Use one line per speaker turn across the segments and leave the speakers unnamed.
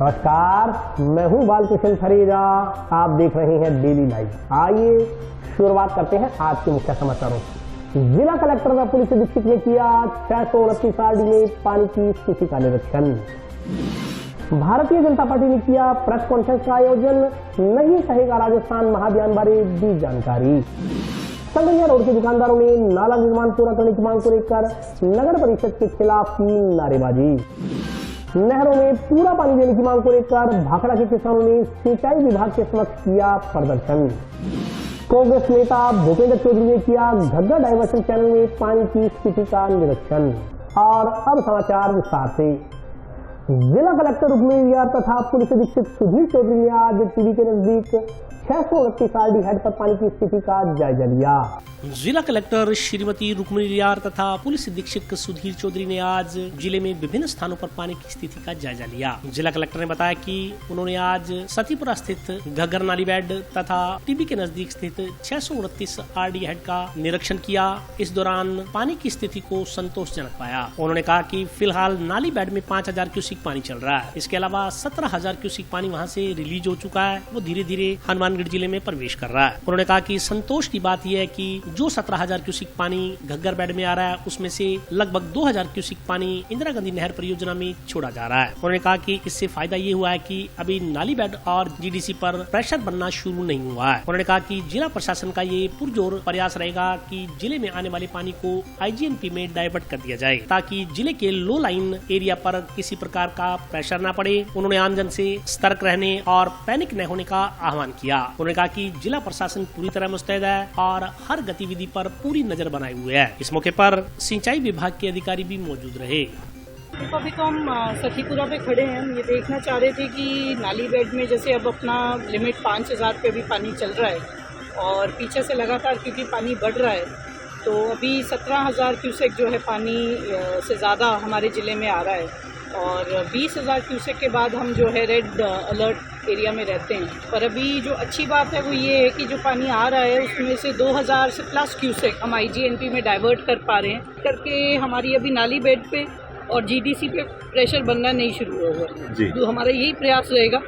नमस्कार, मैं हूं बालकृष्ण फरीदा। आप देख रहे हैं डेली लाइव। आइए शुरुआत करते हैं आज के मुख्य समाचारों से। जिला कलेक्टर व पुलिस अधीक्षक ने किया 629 आरडी में पानी की स्थिति का निरीक्षण। भारतीय जनता पार्टी ने किया प्रेस कॉन्फ्रेंस का आयोजन। नहीं सहेगा राजस्थान महाअभियान बारे दी जानकारी। संगरिया रोड के दुकानदारों ने नाला निर्माण पूरा करने की मांग को लेकर नगर परिषद के खिलाफ की नारेबाजी। नहरों में पूरा पानी देने की मांग को लेकर भाखड़ा के किसानों ने सिंचाई विभाग के समक्ष किया प्रदर्शन। कांग्रेस नेता भूपेंद्र चौधरी ने किया घग्गर डाइवर्सन चैनल में पानी की स्थिति का निरीक्षण। और अब समाचार विस्तार से। जिला कलेक्टर रुक्मिणी रियार तथा पुलिस अधीक्षक सुधीर चौधरी ने आज टीबी के नजदीक 629 आरडी हेड पर पानी की स्थिति का जायजा लिया।
जिला कलेक्टर श्रीमती रुक्मिणी रियार तथा पुलिस अधीक्षक सुधीर चौधरी ने आज जिले में विभिन्न स्थानों पर पानी की स्थिति का जायजा लिया। जिला कलेक्टर ने बताया कि उन्होंने आज सतीपुरा स्थित घग्गर नाली बेड तथा टीबी के नजदीक स्थित 629 आरडी हेड का निरीक्षण किया। इस दौरान पानी की स्थिति को संतोषजनक पाया। उन्होंने कहा कि फिलहाल नाली बेड में 5000 क्यूसिक पानी चल रहा है। इसके अलावा 17000 क्यूसिक पानी वहाँ से रिलीज हो चुका है। वो धीरे धीरे हनुमानगढ़ जिले में प्रवेश कर रहा है। उन्होंने कहा कि संतोष की बात यह है कि जो 17000 क्यूसिक पानी घग्गर बेड में आ रहा है उसमें से लगभग 2000 क्यूसिक पानी इंदिरा गांधी नहर परियोजना में छोड़ा जा रहा है। उन्होंने कहा कि इससे फायदा ये हुआ है कि अभी नाली बेड और जीडीसी पर प्रेशर बनना शुरू नहीं हुआ है। उन्होंने कहा कि जिला प्रशासन का ये पुरजोर प्रयास रहेगा कि जिले में आने वाले पानी को आईजीएनपी में डाइवर्ट कर दिया जाए ताकि जिले के लो लाइन एरिया पर किसी प्रकार का प्रेशर न पड़े। उन्होंने आमजन से सतर्क रहने और पैनिक न होने का आह्वान किया। उन्होंने कहा कि जिला प्रशासन पूरी तरह मुस्तैद है और हर गतिविधि पर पूरी नजर बनाए हुए है। इस मौके पर सिंचाई विभाग के अधिकारी भी मौजूद रहे।
अभी तो हम सखीपुरा पे खड़े हैं। हम ये देखना चाह रहे थे कि नाली बेड में जैसे अब अपना लिमिट 5000 पे भी पानी चल रहा है और पीछे से लगातार क्योंकि पानी बढ़ रहा है तो अभी 17000 क्यूसेक जो है पानी से ज़्यादा हमारे ज़िले में आ रहा है और 20000 क्यूसेक के बाद हम जो है रेड अलर्ट एरिया में रहते हैं। पर अभी जो अच्छी बात है वो ये है कि जो पानी आ रहा है उसमें से 2000 से प्लस क्यूसेक हम आईजीएनपी में डाइवर्ट कर पा रहे हैं करके हमारी अभी नाली बेड पे और जीडीसी पे प्रेशर बनना नहीं शुरू होगा। तो हमारा यही प्रयास रहेगा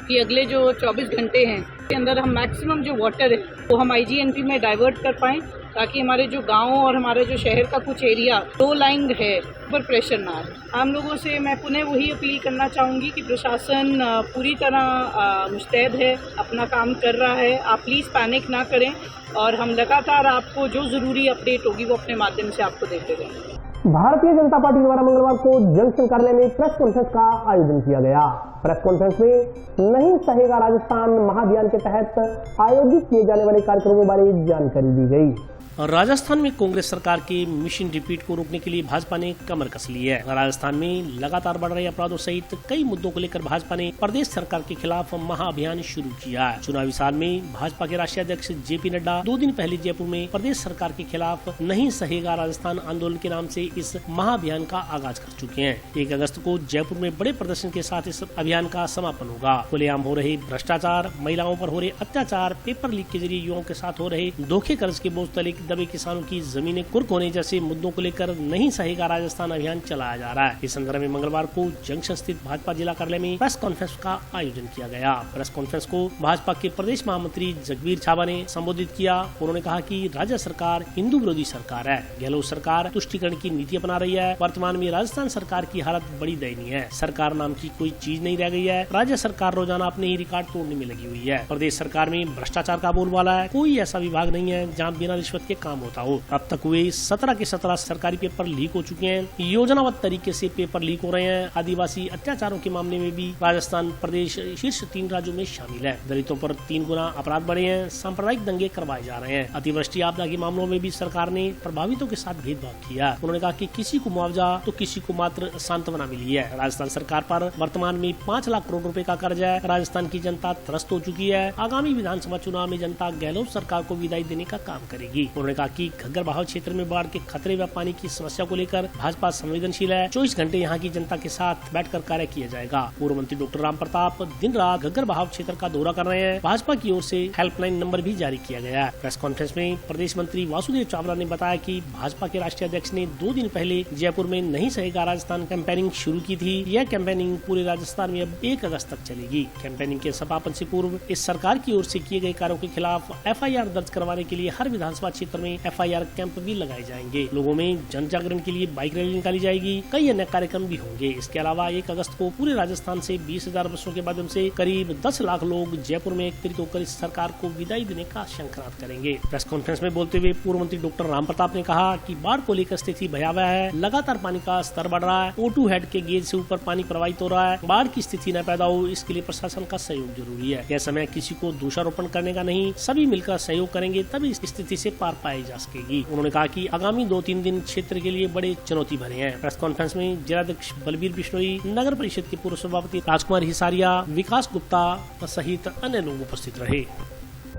कि अगले जो 24 घंटे हैं के अंदर हम मैक्सिमम जो वाटर है वो हम आईजीएनपी में डाइवर्ट कर पाएँ ताकि हमारे जो गाँव और हमारे जो शहर का कुछ एरिया लो लाइंग है पर प्रेशर ना आए। आम लोगों से मैं पुनः वही अपील करना चाहूँगी कि प्रशासन पूरी तरह मुस्तैद है, अपना काम कर रहा है। आप प्लीज़ पैनिक ना करें और हम लगातार आपको जो ज़रूरी अपडेट होगी वो अपने माध्यम से आपको देते रहेंगे।
भारतीय जनता पार्टी द्वारा मंगलवार को जंक्शन कार्यालय में प्रेस कॉन्फ्रेंस का आयोजन किया गया। प्रेस कॉन्फ्रेंस में नहीं सहेगा राजस्थान महाअभियान के तहत आयोजित किए जाने वाले कार्यक्रमों के बारे में जानकारी दी गई।
राजस्थान में कांग्रेस सरकार के मिशन रिपीट को रोकने के लिए भाजपा ने कमर कस ली है। राजस्थान में लगातार बढ़ रहे अपराधों सहित कई मुद्दों को लेकर भाजपा ने प्रदेश सरकार के खिलाफ महाअभियान शुरू किया है। चुनावी साल में भाजपा के राष्ट्रीय अध्यक्ष जेपी नड्डा 2 दिन पहले जयपुर में प्रदेश सरकार के खिलाफ नहीं सहेगा राजस्थान आंदोलन के नाम से इस महाअभियान का आगाज कर चुके हैं। 1 अगस्त को जयपुर में बड़े प्रदर्शन के साथ इस अभियान का समापन होगा। खुलेआम हो रहे भ्रष्टाचार, महिलाओं पर हो रहे अत्याचार, पेपर लीक के जरिए युवाओं के साथ हो रहे धोखे कर्ज के बोझ तले दबे किसानों की जमीनें कुर्क होने जैसे मुद्दों को लेकर नहीं सहेगा राजस्थान अभियान चलाया जा रहा है। इस संदर्भ में मंगलवार को जंक्शन स्थित भाजपा जिला कार्यालय में प्रेस कॉन्फ्रेंस का आयोजन किया गया। प्रेस कॉन्फ्रेंस को भाजपा के प्रदेश महामंत्री जगबीर छाबा ने संबोधित किया। उन्होंने कहा कि राज्य सरकार हिंदू विरोधी सरकार है। गहलोत सरकार तुष्टीकरण की नीति अपना रही है। वर्तमान में राजस्थान सरकार की हालत बड़ी दयनीय है। सरकार नाम की कोई चीज नहीं रह गई है। राज्य सरकार रोजाना अपने ही रिकॉर्ड तोड़ने में लगी हुई है। प्रदेश सरकार में भ्रष्टाचार का बोलबाला है। कोई ऐसा विभाग नहीं है जहाँ बिना रिश्वत के काम होता हो। अब तक हुए 17 के 17 सरकारी पेपर लीक हो चुके हैं। योजनाबद्ध तरीके से पेपर लीक हो रहे हैं। आदिवासी अत्याचारों के मामले में भी राजस्थान प्रदेश शीर्ष 3 राज्यों में शामिल है। दलितों पर 3 गुना अपराध बढ़े हैं। सांप्रदायिक दंगे करवाए जा रहे हैं। अतिवृष्टि आपदा के मामलों में भी सरकार ने प्रभावितों के साथ भेदभाव किया। उन्होंने कहा कि किसी को मुआवजा तो किसी को मात्र सांत्वना मिली है। राजस्थान सरकार पर वर्तमान में 5 लाख करोड़ रुपए का कर्ज है। राजस्थान की जनता त्रस्त हो चुकी है। आगामी विधानसभा चुनाव में जनता गहलोत सरकार को विदाई देने का काम करेगी। उन्होंने कहा कि घग्गर बहाव क्षेत्र में बाढ़ के खतरे व पानी की समस्या को लेकर भाजपा संवेदनशील है। 24 घंटे यहाँ की जनता के साथ बैठकर कार्य किया जाएगा। पूर्व मंत्री डॉक्टर राम प्रताप दिन रात घग्गर बहाव क्षेत्र का दौरा कर रहे हैं। भाजपा की ओर से हेल्पलाइन नंबर भी जारी किया गया है। प्रेस कॉन्फ्रेंस में प्रदेश मंत्री वासुदेव चावला ने बताया कि भाजपा के राष्ट्रीय अध्यक्ष ने 2 दिन पहले जयपुर में नहीं सहेगा राजस्थान कैंपेनिंग शुरू की थी। यह कैंपेनिंग पूरे राजस्थान में अब 1 अगस्त तक चलेगी। कैंपेनिंग के समापन से पूर्व इस सरकार की ओर से किए गए कार्यों के खिलाफ FIR दर्ज करवाने के लिए हर विधानसभा क्षेत्र में FIR कैंप भी लगाए जाएंगे। लोगों में जन जागरण के लिए बाइक रैली निकाली जाएगी। कई अन्य कार्यक्रम भी होंगे। इसके अलावा 1 अगस्त को पूरे राजस्थान से 20,000 बसों के माध्यम से करीब 10 लाख लोग जयपुर में एकत्रित होकर इस सरकार को विदाई देने का शंखनाद करेंगे। प्रेस कॉन्फ्रेंस में बोलते हुए पूर्व मंत्री डॉक्टर रामप्रताप ने कहा कि बाढ़ को लेकर स्थिति भयावह है। लगातार पानी का स्तर बढ़ रहा है। O2 हेड के गेज से ऊपर पानी प्रवाहित हो रहा है। बाढ़ की स्थिति न पैदा हो, इसके लिए प्रशासन का सहयोग जरूरी है। यह समय किसी को दोषारोपण करने का नहीं, सभी मिलकर सहयोग करेंगे तभी इस स्थिति से पार पाई जा सकेगी। उन्होंने कहा कि आगामी 2-3 दिन क्षेत्र के लिए बड़े चुनौती भरे हैं। प्रेस कॉन्फ्रेंस में जिलाध्यक्ष बलबीर बिश्नोई, नगर परिषद के पूर्व सभापति राजकुमार हिसारिया, विकास गुप्ता सहित अन्य लोग उपस्थित रहे।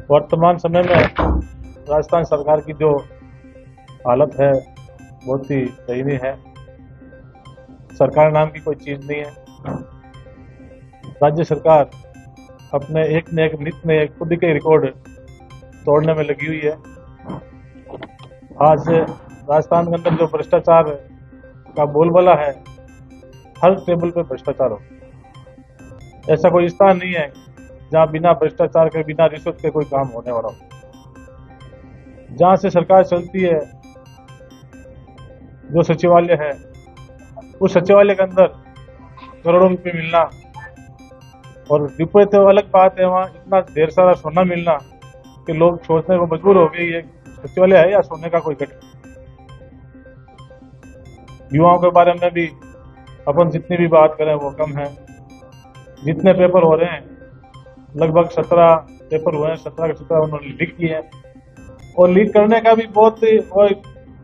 वर्तमान समय में राजस्थान सरकार की जो हालत है बहुत ही दयनीय है। सरकार नाम की कोई चीज नहीं है। राज्य सरकार अपने एक न एक नित्य में खुद के रिकॉर्ड तोड़ने में लगी हुई है। आज राजस्थान के अंदर जो भ्रष्टाचार का बोलबाला है, हर टेबल पे भ्रष्टाचार हो। ऐसा कोई स्थान नहीं है जहां बिना भ्रष्टाचार के, बिना रिश्वत के कोई काम होने वाला हो। जहां से सरकार चलती है, जो सचिवालय है, उस सचिवालय के अंदर करोड़ों रुपए मिलना, और रुपये तो अलग बात है, वहाँ इतना ढेर सारा सोना मिलना कि लोग सोचने को मजबूर हो गए ये सचिवालय है या सोने का कोई गठ। युवाओं के बारे में भी अपन जितनी भी बात करें वो कम है। जितने पेपर हो रहे हैं, लगभग 17 पेपर हुए हैं, 17 के 17 उन्होंने लीक किए हैं। और लीक करने का भी बहुत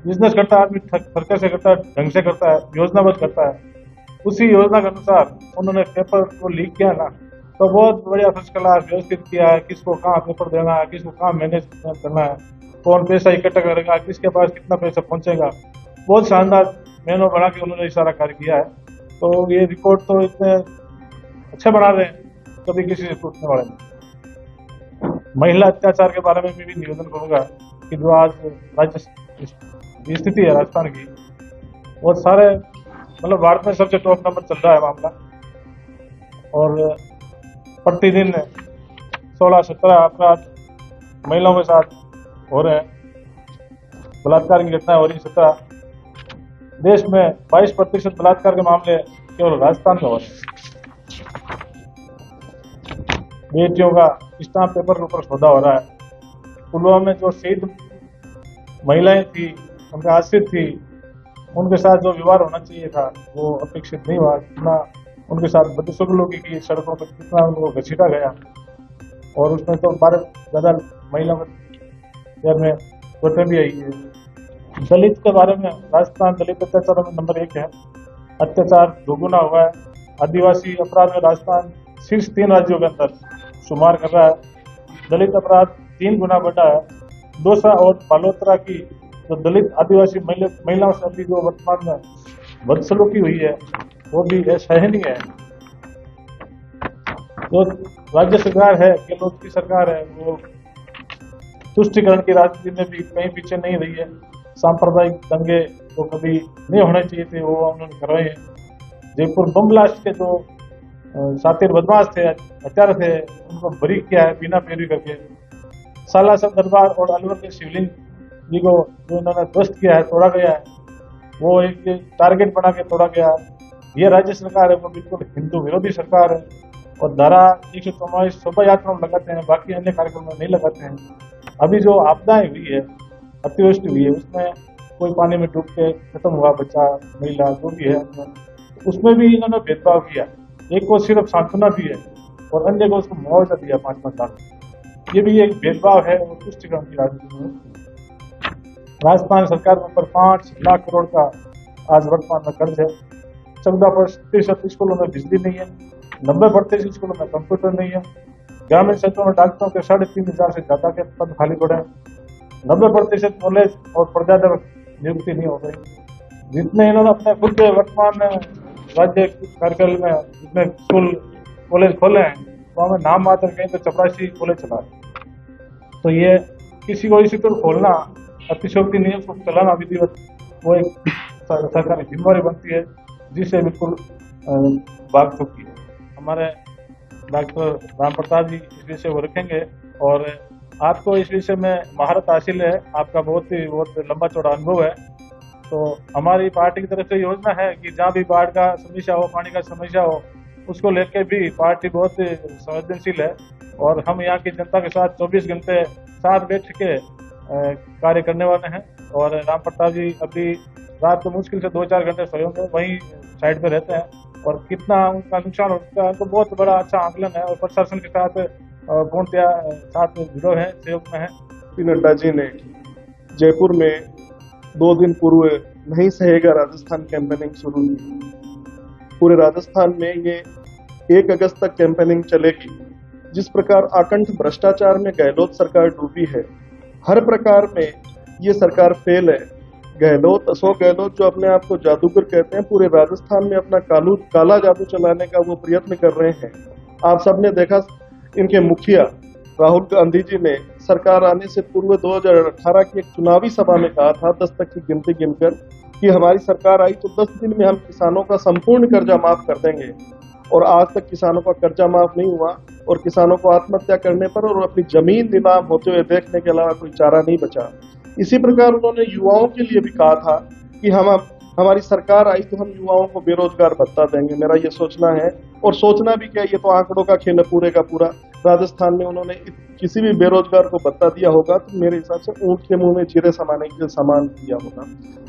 बिजनेस करता है आदमी, फरके से करता है, ढंग से करता है, योजनाबद्ध करता है। उसी योजना के अनुसार उन्होंने पेपर को लीक किया ना, तो बहुत बढ़िया फर्स्ट क्लास व्यवस्थित किया है। किसको कहाँ पेपर देना है, किसको कहाँ मैनेज करना है, कौन पैसा इकट्ठा करेगा, किसके पास कितना पैसा पहुंचेगा, बहुत शानदार मेनू बना के उन्होंने सारा कार्य किया है। तो ये रिकॉर्ड तो इतने अच्छे बना रहे हैं, कभी किसी से टूटने वाले नहीं। महिला अत्याचार के बारे में भी निवेदन करूंगा कि जो आज राज्य स्थिति है राजस्थान की, और सारे मतलब भारत में सबसे टॉप नंबर चल रहा है मामला। और प्रतिदिन 16-17 अपराध महिलाओं के साथ हो रहे हैं, बलात्कार की घटनाएं हो रही 17। देश में 22% बलात्कार के मामले केवल राजस्थान में हो रहे हैं। बेटियों का स्टाम्प पेपर के ऊपर सौदा हो रहा है। पुलवामा में जो शहीद महिलाएं थी, उनके आश्रित थी, उनके साथ जो व्यवहार होना चाहिए था वो अपेक्षित नहीं हुआ। कितना उनके साथ बदसलूकी की सड़कों पर, कितना उनको घसीटा गया। और उसमें तो 12 ज़्यादा महिलाओं के में चोटें भी आई है। दलित के बारे में राजस्थान दलित अत्याचारों में नंबर 1 है। अत्याचार दोगुना हुआ है। आदिवासी अपराध में राजस्थान शीर्ष 3 राज्यों के अंदर शुमार कर रहा है। दलित अपराध 3 गुना बढ़ा है। दौसा और बालोतरा की जो दलित आदिवासी महिलाओं से अभी जो वर्तमान में बदसलूकी हुई है वो भी असहनीय है। तो राज्य सरकार है, गहलोत की सरकार है, वो तुष्टीकरण की राजनीति में भी कहीं पीछे नहीं रही है। सांप्रदायिक दंगे तो कभी नहीं होने चाहिए थे, वो उन्होंने करवाए हैं। जयपुर बम ब्लास्ट के जो सातिर बदमाश थे, हत्यारे थे, उनको बरी किया है बिना पैरवी करके। सालासर दरबार और अलवर के शिवलिंग जी को जो उन्होंने ध्वस्त किया है, तोड़ा गया है, वो एक टारगेट बना के तोड़ा गया है। ये राज्य सरकार है वो बिल्कुल हिंदू विरोधी सरकार है। और धारा 144 शोभा यात्रा में लगाते हैं, बाकी अन्य कार्यक्रम में नहीं लगाते हैं। अभी जो आपदाएं हुई है, अतिवृष्टि हुई है, उसमें कोई पानी में डूब के खत्म हुआ बच्चा, महिला, जो भी है, उसमें भी इन्होंने भेदभाव किया। एक को सिर्फ सांत्वना दी है और अन्य को उसको मुआवजा दिया 5-5 लाख। ये भी एक भेदभाव है और तुष्टीकरण की राजनीति में। राजस्थान सरकार के ऊपर 5 लाख करोड़ का आज वर्तमान में कर्ज है। 14% स्कूलों में बिजली नहीं है। 90% स्कूलों में कंप्यूटर नहीं है। ग्रामीण क्षेत्रों में डॉक्टरों के 3,500 से ज्यादा के पद खाली पड़े हैं। 90% कॉलेज और प्रजादर नियुक्ति नहीं हो गई। जितने इन्होंने अपने खुद के वर्तमान राज्य कार्यकाल में जितने स्कूल कॉलेज खोले हैं, तो हमें नाम मात्र कहीं तो 84 कॉलेज चला है। तो ये किसी को इंस्टीट्यूट खोलना अतिशयोक्ति नहीं है, उसको चलाना विधिवत वो एक सरकारी जिम्मेवारी बनती है, जिससे बिल्कुल भाग चुकी है। हमारे डॉक्टर राम प्रताप जी इस विषय को रखेंगे और आपको इस विषय में महारत हासिल है, आपका बहुत लंबा चौड़ा अनुभव है। तो हमारी पार्टी की तरफ से योजना है कि जहाँ भी बाढ़ का समस्या हो, पानी का समस्या हो, उसको लेकर भी पार्टी बहुत संवेदनशील है और हम यहाँ की जनता के साथ 24 घंटे साथ बैठ के कार्य करने वाले हैं। और राम प्रताप जी अभी रात को मुश्किल से 2-4 घंटे सोए होंगे, वहीं साइड पे रहते हैं और कितना उनका नुकसान होता है तो बहुत बड़ा अच्छा आकलन है और प्रशासन के साथ पूर्णतया साथ जुड़े हैं, सहयोग में है।
नड्डा जी ने जयपुर में 2 दिन पूर्व नहीं सहेगा राजस्थान कैंपेनिंग शुरू की। पूरे राजस्थान में ये 1 अगस्त तक कैंपेनिंग चलेगी। जिस प्रकार आकंठ भ्रष्टाचार में गहलोत सरकार डूबी है, हर प्रकार में ये सरकार फेल है। गहलोत, अशोक गहलोत जो अपने आप को जादूगर कहते हैं, पूरे राजस्थान में अपना काला जादू चलाने का वो प्रयत्न कर रहे हैं। आप सबने देखा इनके मुखिया राहुल गांधी जी ने सरकार आने से पूर्व 2018 की एक चुनावी सभा में कहा था 10 तक की गिनती गिनकर कि हमारी सरकार आई तो 10 दिन में हम किसानों का संपूर्ण कर्जा माफ कर देंगे। और आज तक किसानों का कर्जा माफ नहीं हुआ और किसानों को आत्महत्या करने पर और अपनी जमीन नीलाम होते हुए देखने के अलावा कोई चारा नहीं बचा। इसी प्रकार उन्होंने युवाओं के लिए भी कहा था कि हमारी सरकार आई तो हम युवाओं को बेरोजगार भत्ता देंगे। मेरा ये सोचना है, और सोचना भी क्या, ये तो आंकड़ों का खेल है पूरे का पूरा। राजस्थान में उन्होंने किसी भी बेरोजगार को भत्ता दिया होगा तो मेरे हिसाब से ऊंट के मुंह में जीरे समाने के समान दिया होगा।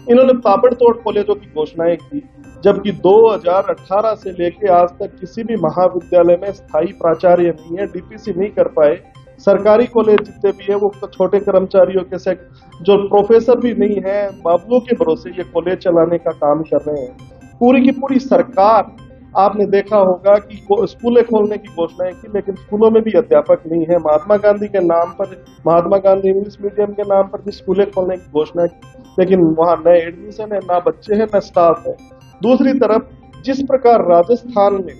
इन्होंने ताबड़तोड़ कॉलेजों की घोषणाएं की, जबकि 2018 से लेके आज तक किसी भी महाविद्यालय में स्थायी प्राचार्य नहीं है, डीपीसी नहीं कर पाए। सरकारी कॉलेज जितने भी है वो छोटे कर्मचारियों के से जो प्रोफेसर भी नहीं है, बाबुओं के भरोसे ये कॉलेज चलाने का काम कर रहे हैं। पूरी की पूरी सरकार, आपने देखा होगा कि स्कूलें खोलने की घोषणाएं की, लेकिन स्कूलों में भी अध्यापक नहीं है। महात्मा गांधी के नाम पर, महात्मा गांधी इंग्लिश मीडियम के नाम पर भी स्कूलें खोलने की घोषणा की, लेकिन वहां न एडमिशन है, ना बच्चे हैं, न स्टाफ है। दूसरी तरफ जिस प्रकार राजस्थान में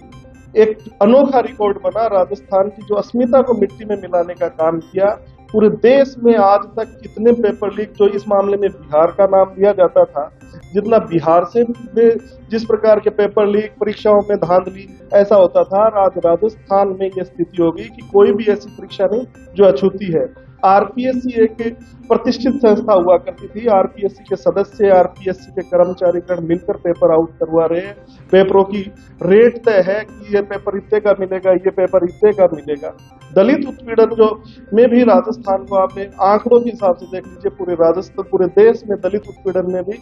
एक अनोखा रिकॉर्ड बना, राजस्थान की जो अस्मिता को मिट्टी में मिलाने का काम किया, पूरे देश में आज तक कितने पेपर लीक, जो इस मामले में बिहार का नाम लिया जाता था, जितना बिहार से जिस प्रकार के पेपर लीक, परीक्षाओं में धांधली ऐसा होता था, आज राजस्थान में ये स्थिति हो गई कि कोई भी ऐसी परीक्षा नहीं जो अछूती है। आरपीएससी एक प्रतिष्ठित संस्था हुआ करती थी, आरपीएससी के सदस्य, आरपीएससी के कर्मचारीगण मिलकर पेपर आउट करवा रहे हैं। पेपरों की रेट तय है कि ये पेपर इतने का मिलेगा, ये पेपर इतने का मिलेगा। दलित उत्पीड़न जो में भी राजस्थान को आपने आंकड़ों के हिसाब से देख लीजिए, पूरे देश में दलित उत्पीड़न में भी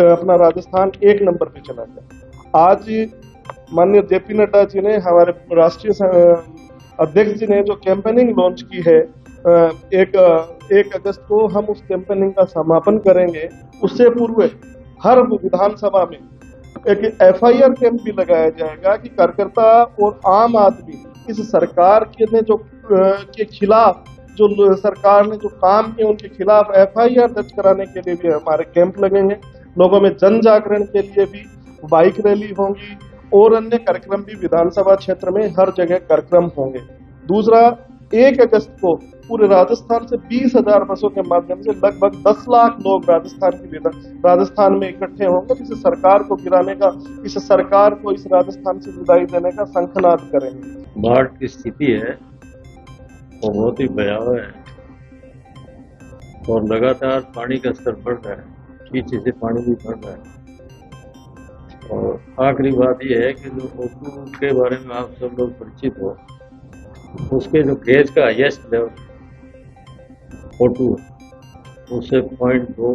अपना राजस्थान 1 नंबर पे चला गया। आज माननीय जेपी नड्डा जी ने, हमारे राष्ट्रीय अध्यक्ष जी ने जो कैंपेनिंग लॉन्च की है, 1 अगस्त को हम उस कैंपेनिंग का समापन करेंगे। उससे पूर्व हर विधानसभा में एक एफआईआर कैंप भी लगाया जाएगा कि कार्यकर्ता और आम आदमी इस सरकार के खिलाफ, जो सरकार ने जो काम किए उनके खिलाफ एफआईआर दर्ज कराने के लिए भी हमारे कैंप लगेंगे। लोगों में जन जागरण के लिए भी बाइक रैली होंगी और अन्य कार्यक्रम भी विधानसभा क्षेत्र में हर जगह कार्यक्रम होंगे। दूसरा, 1 अगस्त को पूरे राजस्थान से 20,000 बसों के माध्यम से लगभग 10 लाख लोग राजस्थान में इकट्ठे होंगे। इस सरकार को गिराने का, इस सरकार को इस राजस्थान से विदाई देने का शंखनाद करेंगे।
बाढ़ की स्थिति है वो बहुत ही भयावह है और लगातार पानी का स्तर बढ़ रहा है, पीछे से पानी भी बढ़ रहा है। और आखिरी बात यह है कि जो ओटू के बारे में आप सब लोग परिचित हो, उसके जो गेज का हाईएस्ट लेवल ओटू उससे 0.2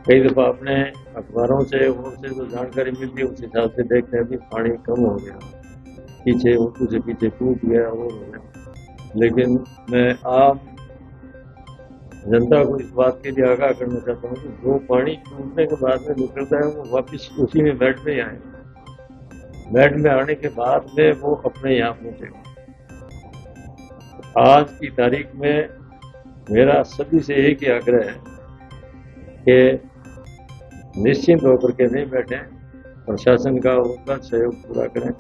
कई दफा अपने अखबारों से उनसे जो जानकारी मिलती है उस हिसाब से देखते हैं कि पानी कम हो गया, पीछे ओटू से पीछे टूट गया और हो गया। लेकिन मैं आम जनता को इस बात के लिए आगाह करना चाहता हूँ कि जो पानी टूटने के बाद में निकलता है वो वापस उसी में बेड में आए, बेड में आने के बाद में वो अपने यहाँ पहुंचेगा। आज की तारीख में मेरा सभी से एक ही आग्रह है कि निश्चिंत होकर के नहीं बैठें, प्रशासन का उनका सहयोग पूरा करें।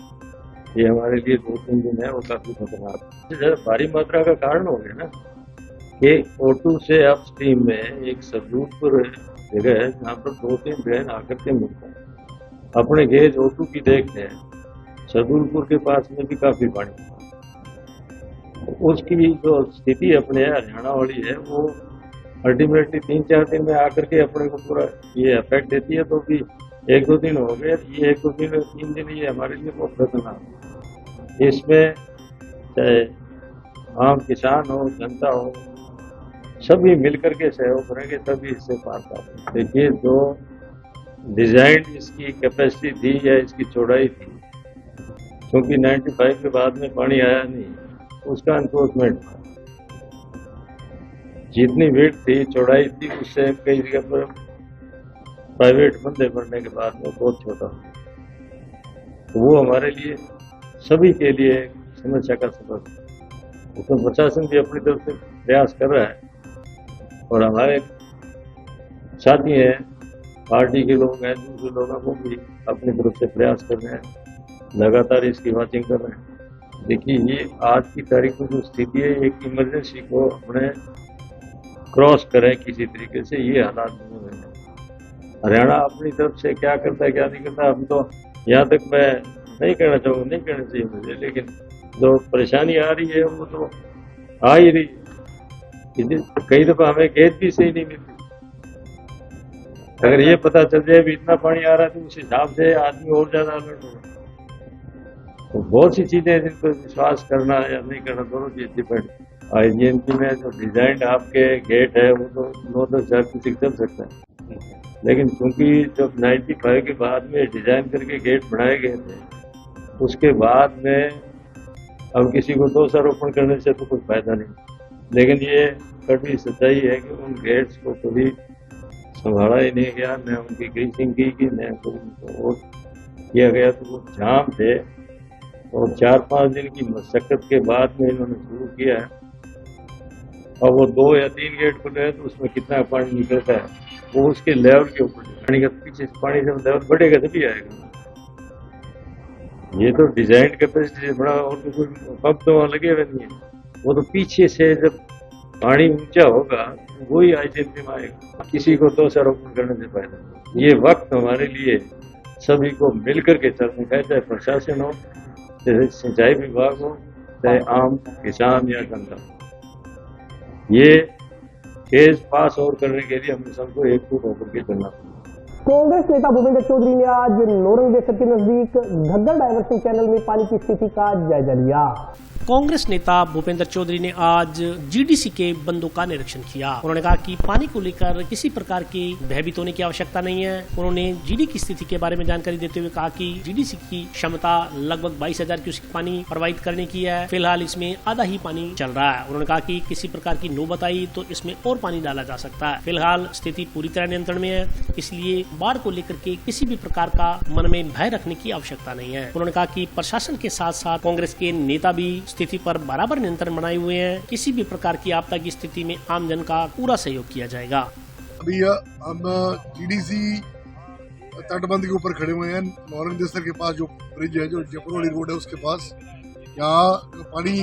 ये हमारे लिए 2-3 दिन है वो काफी खतरनाक है। भारी मात्रा का कारण हो गया ना कि ओटू से अपस्ट्रीम में एक सब्जूतपुर जगह है जहाँ पर 2-3 ड्रेन आकर के मिलता है। अपने गेज O2 की देखते हैं, सदुलपुर के पास में भी काफी पानी, उसकी जो स्थिति अपने हरियाणा वाली है वो अल्टीमेटली 3-4 दिन में आकर के अपने को पूरा ये अफेक्ट देती है। तो भी 1-2 दिन हो गए, ये 1-2 दिन 3 दिन ये हमारे लिए बहुत खतरनाक है। इसमें चाहे आम किसान हो, जनता हो, सभी मिलकर के सहयोग करेंगे तभी इससे पार पाएंगे। देखिए जो डिजाइन इसकी कैपेसिटी थी या इसकी चौड़ाई थी, क्योंकि 95 के बाद में पानी आया नहीं, उसका एनक्रोचमेंट था। जितनी विड्थ थी, चौड़ाई थी, उससे कई जगह पर प्राइवेट बंदे बढ़ने के बाद में बहुत छोटा हो, तो वो हमारे लिए सभी के लिए समस्या का सबब है। उसमें प्रशासन भी अपनी तरफ से प्रयास कर रहा है और हमारे साथी हैं, पार्टी के लोग हैं, दूसरे लोगों को भी अपनी तरफ से प्रयास कर रहे हैं, लगातार इसकी वॉचिंग कर रहे हैं। देखिए ये आज की तारीख में जो स्थिति है, एक इमरजेंसी को अपने क्रॉस करें किसी तरीके से, ये हालात नहीं हुए हैं। हरियाणा अपनी तरफ से क्या करता है क्या नहीं करता, हम तो यहाँ तक मैं नहीं कहना चाहूँगा, नहीं कहना चाहिए मुझे, लेकिन जो परेशानी आ रही है वो तो आ ही रही है। कई दफा हमें गेज भी सही नहीं मिलती। अगर ये पता चल जाए भी इतना पानी आ रहा है तो उस हिसाब से आदमी और ज्यादा अलर्ट होगा। तो बहुत सी चीजें जिन पर विश्वास करना या नहीं करना, दोनों चीज डिपेंड। IGNP में जो डिजाइन आपके गेट है वो तो 9-10 हज़ार क्यूसेक चल सकता है, लेकिन क्योंकि जब 95 के बाद में डिजाइन करके गेट बनाए गए थे, उसके बाद में अब किसी को दोषारोपण करने से तो कोई फायदा नहीं। लेकिन ये कड़वी सच्चाई है कि उन गेट्स को कभी संभाला ही नहीं गया, न उनकी ग्रीसिंग की न कोई और किया गया। तो वो जाम थे और 4-5 दिन की मशक्कत के बाद में इन्होंने शुरू किया है। और वो 2 या 3 गेट खुले हैं तो उसमें कितना पानी निकलता है वो उसके लेवल के ऊपर, पानी का पीछे पानी जब लेवल बढ़ेगा तभी आएगा। ये तो डिजाइन कैपेसिटी से बड़ा, और तो कोई पंप तो वहाँ लगे हुए नहीं है, वो तो पीछे से जब पानी ऊंचा होगा वही IGNP में आएगा। किसी को दोषारोपण करने से पहले ये वक्त हमारे लिए सभी को मिलकर के चलने का, चाहे प्रशासन हो, चाहे सिंचाई विभाग हो, चाहे आम किसान या जनता। ये केस पास और करने के लिए हम सबको एकजुट होकर के चलना पड़ेगा।
कांग्रेस नेता भूपेंद्र चौधरी ने आज नौरंगदेसर के नजदीक घग्गर डायवर्सन चैनल में पानी की स्थिति का जायजा लिया।
कांग्रेस नेता भूपेंद्र चौधरी ने आज GDC के बंदों का निरीक्षण किया। उन्होंने कहा कि पानी को लेकर किसी प्रकार की भयभीत होने की आवश्यकता नहीं है। उन्होंने GD की स्थिति के बारे में जानकारी देते हुए कहा कि GDC की क्षमता लगभग 22,000 क्यूसेक पानी प्रवाहित करने की है। फिलहाल इसमें आधा ही पानी चल रहा है। उन्होंने कहा कि किसी प्रकार की नौबत आई तो इसमें और पानी डाला जा सकता है। फिलहाल स्थिति पूरी तरह नियंत्रण में है, इसलिए बाढ़ को लेकर के किसी भी प्रकार का मन में भय रखने की आवश्यकता नहीं है। उन्होंने कहा कि प्रशासन के साथ साथ कांग्रेस के नेता भी स्थिति पर बराबर नियंत्रण बनाए हुए हैं। किसी भी प्रकार की आपदा की स्थिति में आम जन का पूरा सहयोग किया जाएगा।
अभी हम GDC तटबंध के ऊपर खड़े हुए हैं, नौरंगदेसर के पास जो ब्रिज है, जो जयपुर वाली रोड है उसके पास। यहाँ पानी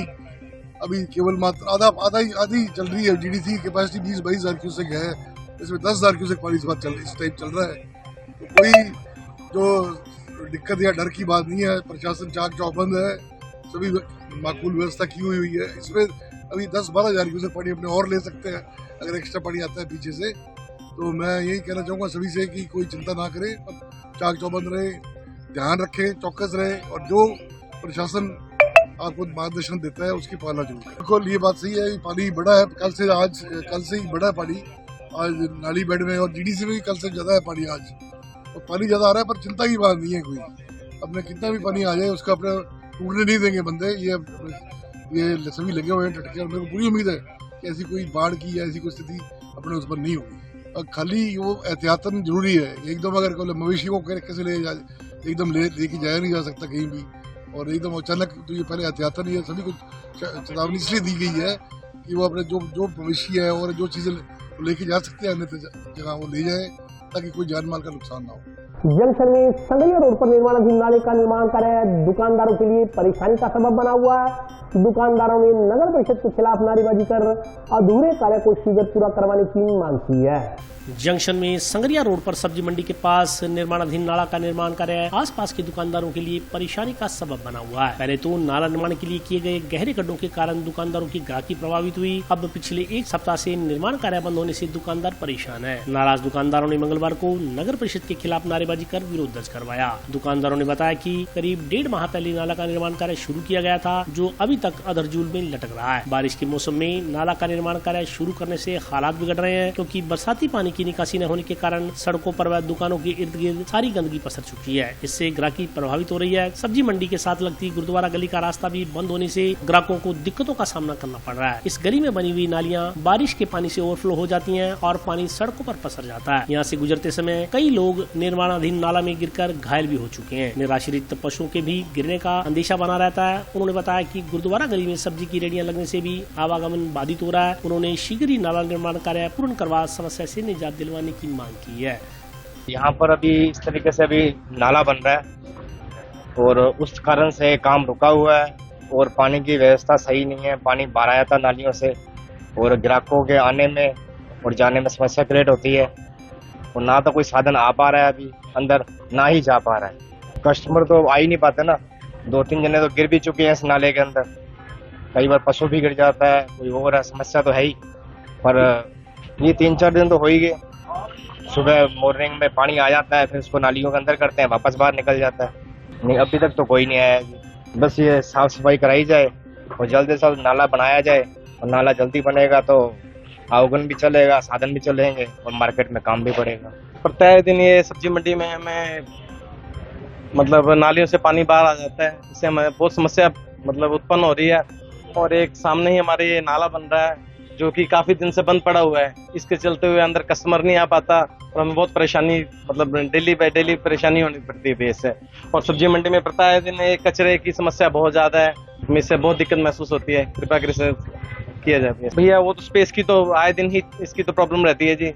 अभी केवल मात्र आधी चल रही है। GDC की कैपेसिटी 20-22 हज़ार क्यूसेक है, इसमें 10,000 क्यूसेक पानी इस टाइम चल रहा है। तो कोई जो दिक्कत या डर की बात नहीं है। प्रशासन चाक चौबंद है, सभी माकूल व्यवस्था की हुई है। इसमें अभी 10-12 हज़ार क्यूसेक पानी अपने और ले सकते हैं अगर एक्स्ट्रा पानी आता है पीछे से। तो मैं यही कहना चाहूँगा सभी से कि कोई चिंता ना करे, चाक चौबंद रहे, ध्यान रखें, चौकस रहे और जो प्रशासन आपको मार्गदर्शन देता है उसकी पालना जरूर करें। बिल्कुल ये बात सही है, पानी बढ़ा है कल से ही बढ़ा है पानी आज नाली बेड में, और GDC में भी कल से ज़्यादा है पानी आज। तो पानी ज़्यादा आ रहा है पर चिंता की बात नहीं है कोई। अपने कितना भी पानी आ जाए उसका अपने टूटने नहीं देंगे बंदे। ये सभी लगे हुए हैं टटके, और मेरे को पूरी उम्मीद है कि ऐसी कोई बाढ़ की या ऐसी कोई स्थिति अपने उस पर नहीं होगी। और खाली वो एहतियातन जरूरी है। एकदम अगर कोई मवेशी को कैसे एकदम लेके जाया नहीं जा सकता कहीं भी, और एकदम अचानक तो ये पहले एहतियातन ही है। सभी को चेतावनी इसलिए दी गई है कि वो अपने जो मवेशी है और जो चीज़ें लेके जा सकते हैं अन्य जगह वो ले जाए, ताकि कोई जान माल का नुकसान ना हो।
जंक्शन में संगरिया रोड पर निर्माणाधीन नाले का निर्माण कार्य दुकानदारों के लिए परेशानी का सबब बना हुआ है। दुकानदारों ने नगर परिषद के खिलाफ नारेबाजी कर अधूरे कार्य को शीघ्र पूरा करवाने की मांग की है।
जंक्शन में संगरिया रोड पर सब्जी मंडी के पास निर्माणाधीन नाला का निर्माण कार्य आसपास के दुकानदारों के लिए परेशानी का सबब बना हुआ है। पहले तो नाला निर्माण के लिए किए गए गहरे गड्ढों के कारण दुकानदारों की ग्राहकी प्रभावित हुई। अब पिछले एक सप्ताह से निर्माण कार्य बंद होने से दुकानदार परेशान है। नाराज दुकानदारों ने मंगलवार को नगर परिषद के खिलाफ नारेबाजी कर विरोध दर्ज करवाया। दुकानदारों ने बताया कि करीब 1.5 माह पहले नाला का निर्माण कार्य शुरू किया गया था, जो अभी तक अधरजूल में लटक रहा है। बारिश के मौसम में नाला का निर्माण कार्य शुरू करने से हालात बिगड़ रहे हैं, क्योंकि बरसाती पानी की निकासी न होने के कारण सड़कों पर व दुकानों के इर्द गिर्द सारी गंदगी पसर चुकी है। इससे ग्राहकी प्रभावित हो रही है। सब्जी मंडी के साथ लगती गुरुद्वारा गली का रास्ता भी बंद होने से ग्राहकों को दिक्कतों का सामना करना पड़ रहा है। इस गली में बनी हुई नालियां बारिश के पानी से ओवरफ्लो हो जाती हैं और पानी सड़कों पर पसर जाता है। यहाँ से गुजरते समय कई लोग निर्माणाधीन नाला में गिरकर घायल भी हो चुके हैं। निराश्रित पशुओं के भी गिरने का अंदेशा बना रहता है। उन्होंने बताया कि गुरुद्वारा गली में सब्जी की रेडियां लगने से भी आवागमन बाधित हो रहा है। उन्होंने शीघ्र ही नाला निर्माण कार्य पूर्ण करवा समस्या से निजात दिलवाने की मांग की है।
यहाँ पर अभी इस तरीके से अभी नाला बन रहा है और उस कारण से काम रुका हुआ है और पानी की व्यवस्था सही नहीं है। पानी बाहर आया था नालियों से और ग्राहकों के आने में और जाने में समस्या क्रिएट होती है और ना तो कोई साधन आ पा रहा है अभी अंदर, ना ही जा पा रहा है। कस्टमर तो आ ही नहीं पाते ना। 2-3 जने तो गिर भी चुके हैं इस नाले के अंदर। कई बार पशु भी गिर जाता है, कोई और समस्या तो है ही। पर ये 3-4 दिन तो हो ही गए। सुबह मॉर्निंग में पानी आ जाता है, फिर उसको नालियों के अंदर करते हैं, वापस बाहर निकल जाता है। नहीं, अभी तक तो कोई नहीं आया है। बस ये साफ सफाई कराई जाए और जल्द से जल्द नाला बनाया जाए और नाला जल्दी बनेगा तो आवागमन भी चलेगा, साधन भी चलेंगे और मार्केट में काम भी बढ़ेगा।
प्रत्येक दिन ये सब्जी मंडी में हमें मतलब नालियों से पानी बाहर आ जाता है। इससे हमें बहुत समस्या मतलब उत्पन्न हो रही है और एक सामने ही हमारे ये नाला बन रहा है जो कि काफी दिन से बंद पड़ा हुआ है। इसके चलते हुए अंदर कस्टमर नहीं आ पाता और हमें बहुत परेशानी मतलब डेली बाय डेली परेशानी होनी पड़ती है इससे। और सब्जी मंडी में प्रत्येक दिन एक कचरे की समस्या बहुत ज्यादा है, हमें इससे बहुत दिक्कत महसूस होती है। कृपया कर इसे किया जाए भैया। वो तो स्पेस की तो आए दिन ही इसकी तो प्रॉब्लम रहती है जी।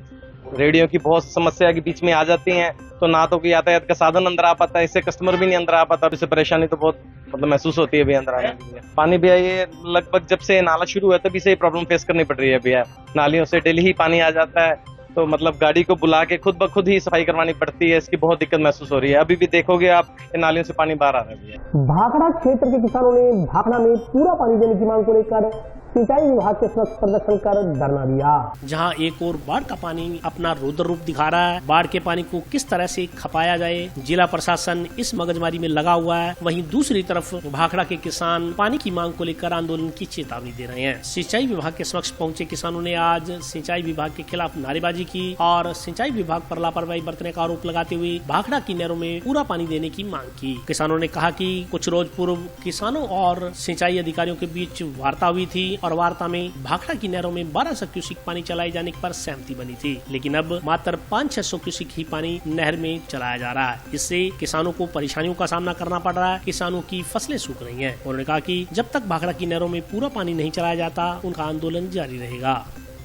रेडियो की बहुत समस्या के बीच में आ जाती हैं तो ना तो कोई यातायात का साधन अंदर आ पाता है, इससे कस्टमर भी नहीं अंदर आ पाता। इससे परेशानी तो बहुत मतलब महसूस होती है भैया अंदर आने के लिए। पानी भैया ये लगभग जब से नाला शुरू हुआ तभी से प्रॉब्लम फेस करनी पड़ रही है भैया। नालियों से डेली ही पानी आ जाता है तो मतलब गाड़ी को बुला के खुद ब खुद ही सफाई करवानी पड़ती है। इसकी बहुत दिक्कत महसूस हो रही है। अभी भी देखोगे आप नालियों से पानी बाहर आ रहा है भैया।
भाखड़ा क्षेत्र के किसानों ने भाखड़ा में पूरा पानी देने की मांग को लेकर सिंचाई विभाग के समक्ष प्रदर्शन कर धरना दिया।
जहां एक और बाढ़ का पानी अपना रौद्र रूप दिखा रहा है। बाढ़ के पानी को किस तरह से खपाया जाए, जिला प्रशासन इस मगजमारी में लगा हुआ है। वहीं दूसरी तरफ भाखड़ा के किसान पानी की मांग को लेकर आंदोलन की चेतावनी दे रहे हैं। सिंचाई विभाग के समक्ष पहुंचे किसानों ने आज सिंचाई विभाग के खिलाफ नारेबाजी की और सिंचाई विभाग पर लापरवाही बरतने का आरोप लगाते हुए भाखड़ा की नहरों में पूरा पानी देने की मांग की। किसानों ने कहा कि कुछ रोज पूर्व किसानों और सिंचाई अधिकारियों के बीच वार्ता हुई थी और वार्ता में भाखड़ा की नहरों में 1200 क्यूसिक पानी चलाए जाने पर सहमति बनी थी, लेकिन अब मात्र 500-600 क्यूसिक ही पानी नहर में चलाया जा रहा है। इससे किसानों को परेशानियों का सामना करना पड़ रहा है। किसानों की फसलें सूख रही हैं। उन्होंने कहा कि जब तक भाखड़ा की नहरों में पूरा पानी नहीं चलाया जाता उनका आंदोलन जारी रहेगा।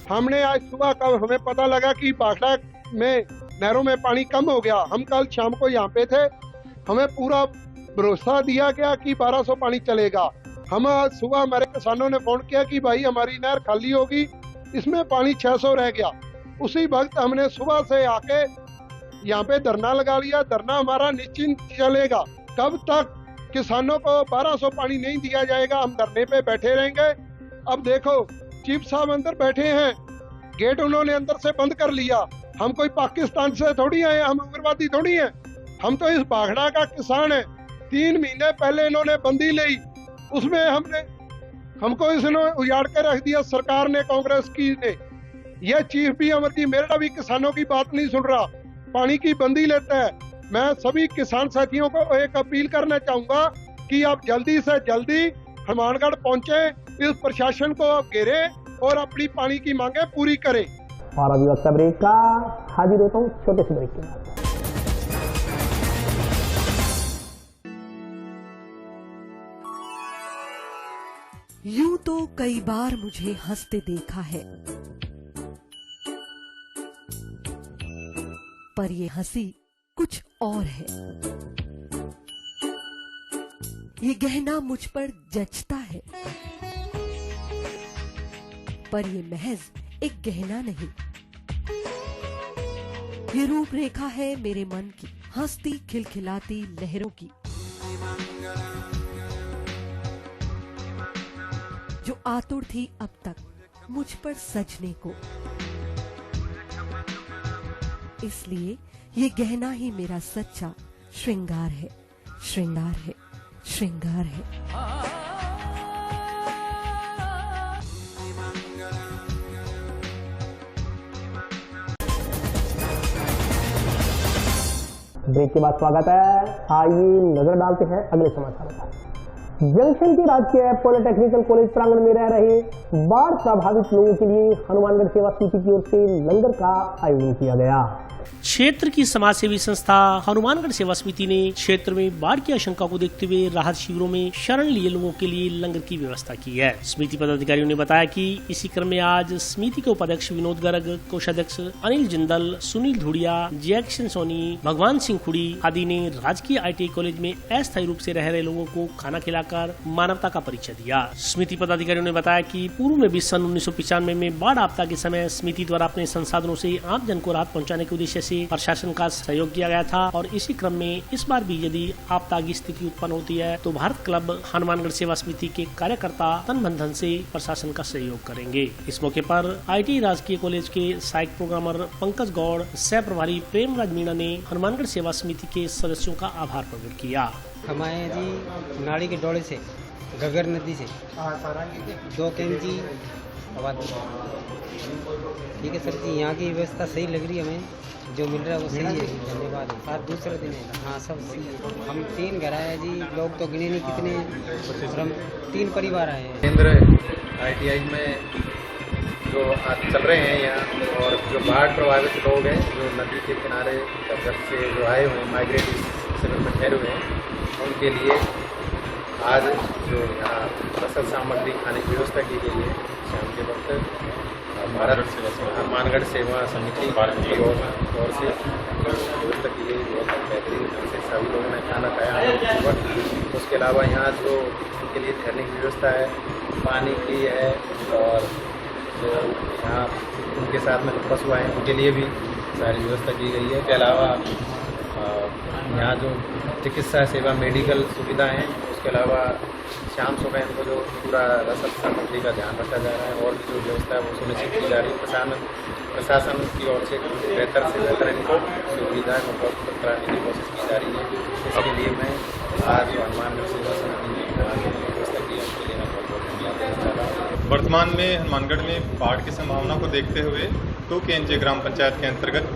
हमने आज सुबह कल हमें पता लगा कि भाखड़ा में नहरों में पानी कम हो गया। हम कल शाम को यहाँ पे थे, हमें पूरा भरोसा दिया गया कि 1200 पानी चलेगा। हम आज सुबह हमारे किसानों ने फोन किया कि भाई हमारी नहर खाली होगी, इसमें पानी 600 रह गया। उसी वक्त हमने सुबह से आके यहाँ पे धरना लगा लिया। धरना हमारा निश्चिंत चलेगा। कब तक किसानों को 1200 पानी नहीं दिया जाएगा हम धरने पे बैठे रहेंगे। अब देखो चीफ साहब अंदर बैठे हैं, गेट उन्होंने अंदर से बंद कर लिया। हम कोई पाकिस्तान से थोड़ी आए, हम उग्रवादी थोड़ी हैं। हम तो इस भाखड़ा का किसान है। 3 महीने पहले इन्होंने बंदी ली, उसमें हमको इसने उजाड़ के रख दिया सरकार ने, कांग्रेस की ने। यह चीफ भी अमरजीत मेरा भी किसानों की बात नहीं सुन रहा, पानी की बंदी लेता है। मैं सभी किसान साथियों को एक अपील करना चाहूंगा कि आप जल्दी से जल्दी हनुमानगढ़ पहुंचे, इस प्रशासन को आप घेरें और अपनी पानी की मांगे पूरी करें।
और अभी वक्त ब्रेक का, हाजिर होता हूँ छोटे से ब्रेक के बाद।
यूं तो कई बार मुझे हंसते देखा है, पर ये हंसी कुछ और है। ये गहना मुझ पर जचता है, पर ये महज एक गहना नहीं, ये रूपरेखा है मेरे मन की, हंसती खिलखिलाती लहरों की, जो आतुर थी अब तक मुझ पर सजने को। इसलिए ये गहना ही मेरा सच्चा श्रृंगार है, श्रृंगार है, श्रृंगार है।
ब्रेक के बाद स्वागत है। आइए नजर डालते हैं अगले समाचार पर। जंक्शन के राजकीय पॉलिटेक्निकल कॉलेज प्रांगण में रह रहे बाढ़ प्रभावित लोगों के लिए हनुमानगढ़ सेवा समिति की ओर से लंगर का आयोजन किया गया।
क्षेत्र की समाज सेवी संस्था हनुमानगढ़ सेवा समिति ने क्षेत्र में बाढ़ की आशंका को देखते हुए राहत शिविरों में शरण लिए लोगों के लिए लंगर की व्यवस्था की है। समिति पदाधिकारियों ने बताया कि इसी क्रम में आज समिति के उपाध्यक्ष विनोद गर्ग, कोषाध्यक्ष अनिल जिंदल, सुनील धुड़िया, जैक्सन सोनी, भगवान सिंह खुड़ी आदि ने राजकीय ITI कॉलेज में अस्थायी रूप से रह रहे लोगों को खाना खिलाकर मानवता का परिचय दिया। समिति पदाधिकारियों ने बताया कि पूर्व में भी सन 1995 में बाढ़ आपदा के समय समिति द्वारा अपने संसाधनों से आम जन को राहत पहुँचाने के उद्देश्य से प्रशासन का सहयोग किया गया था और इसी क्रम में इस बार भी यदि आपदा की स्थिति उत्पन्न होती है तो भारत क्लब हनुमानगढ़ सेवा समिति के कार्यकर्ता तन मन धन से प्रशासन का सहयोग करेंगे। इस मौके पर ITI राजकीय कॉलेज के सहायक प्रोग्रामर पंकज गौड़, सह प्रभारी प्रेमराज मीणा ने हनुमानगढ़ सेवा समिति के सदस्यों का आभार प्रकट किया।
हमारे जी नाड़ी के डोले से गगर नदी से 2 kg आबादी। ठीक है सर जी, यहाँ की व्यवस्था सही लग रही है हमें, जो मिल रहा है वो सही है। धन्यवाद। आज दूसरा दिन है। हाँ सब सही है। हम 3 घर आए जी, लोग तो गिने नहीं कितने, और हम 3 परिवार आए हैं।
केंद्र ITI में जो आज चल रहे हैं यहाँ, और जो बाढ़ प्रभावित लोग हैं जो नदी के किनारे घर से जो आए हुए हैं, माइग्रेट शिविर में ठहरे हुए हैं, उनके लिए आज जो यहाँ फसल सामग्री खाने की व्यवस्था की गई है शाम के वक्त भारत हनुमानगढ़ सेवा समिति की ओर से व्यवस्था की गई। बहुत बेहतरीन ढंग से सभी लोगों ने खाना खाया। उसके अलावा यहाँ जो उनके लिए ठहरने की व्यवस्था है, पानी की है, और जो यहाँ उनके साथ में पशु आए उनके लिए भी सारी व्यवस्था की गई है। इसके अलावा यहाँ जो चिकित्सा सेवा, मेडिकल सुविधा हैं, उसके अलावा शाम सुबह इनको जो पूरा रसद सामग्री का ध्यान रखा जा रहा है और जो व्यवस्था है वो सुनिश्चित की जा रही है। प्रशासन की ओर से बेहतर इनको सुविधाएं उपलब्ध कराने की कोशिश की जा रही है। इसके लिए मैं आज हनुमानगढ़ सेवा समिति व्यवस्था की उसके लिए मैं बहुत धन्यवाद।
वर्तमान में हनुमानगढ़ में बाढ़ की संभावना को देखते हुए 2 KNJ ग्राम पंचायत के अंतर्गत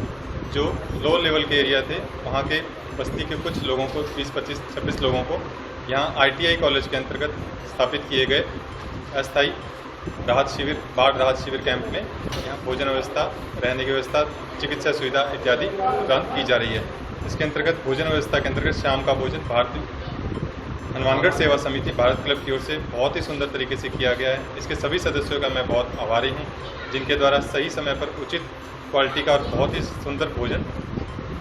जो लो लेवल के एरिया थे वहाँ के बस्ती के कुछ लोगों को 20, 25, 26 लोगों को यहाँ ITI कॉलेज के अंतर्गत स्थापित किए गए अस्थायी राहत शिविर, बाढ़ राहत शिविर कैंप में यहाँ भोजन व्यवस्था, रहने की व्यवस्था, चिकित्सा सुविधा इत्यादि प्रदान की जा रही है। इसके अंतर्गत भोजन व्यवस्था के अंतर्गत शाम का भोजन भारतीय हनुमानगढ़ सेवा समिति भारत क्लब की ओर से बहुत ही सुंदर तरीके से किया गया है। इसके सभी सदस्यों का मैं बहुत आभारी हूँ, जिनके द्वारा सही समय पर उचित क्वालिटी का और बहुत ही सुंदर भोजन,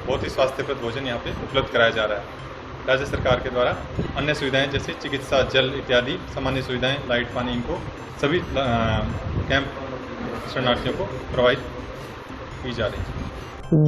बहुत ही स्वास्थ्यप्रद भोजन यहाँ पे उपलब्ध कराया जा रहा है। राज्य सरकार के द्वारा अन्य सुविधाएं जैसे चिकित्सा, जल इत्यादि सामान्य सुविधाएं, लाइट, पानी, इनको सभी कैंप शरणार्थियों को प्रोवाइड की जा रही है।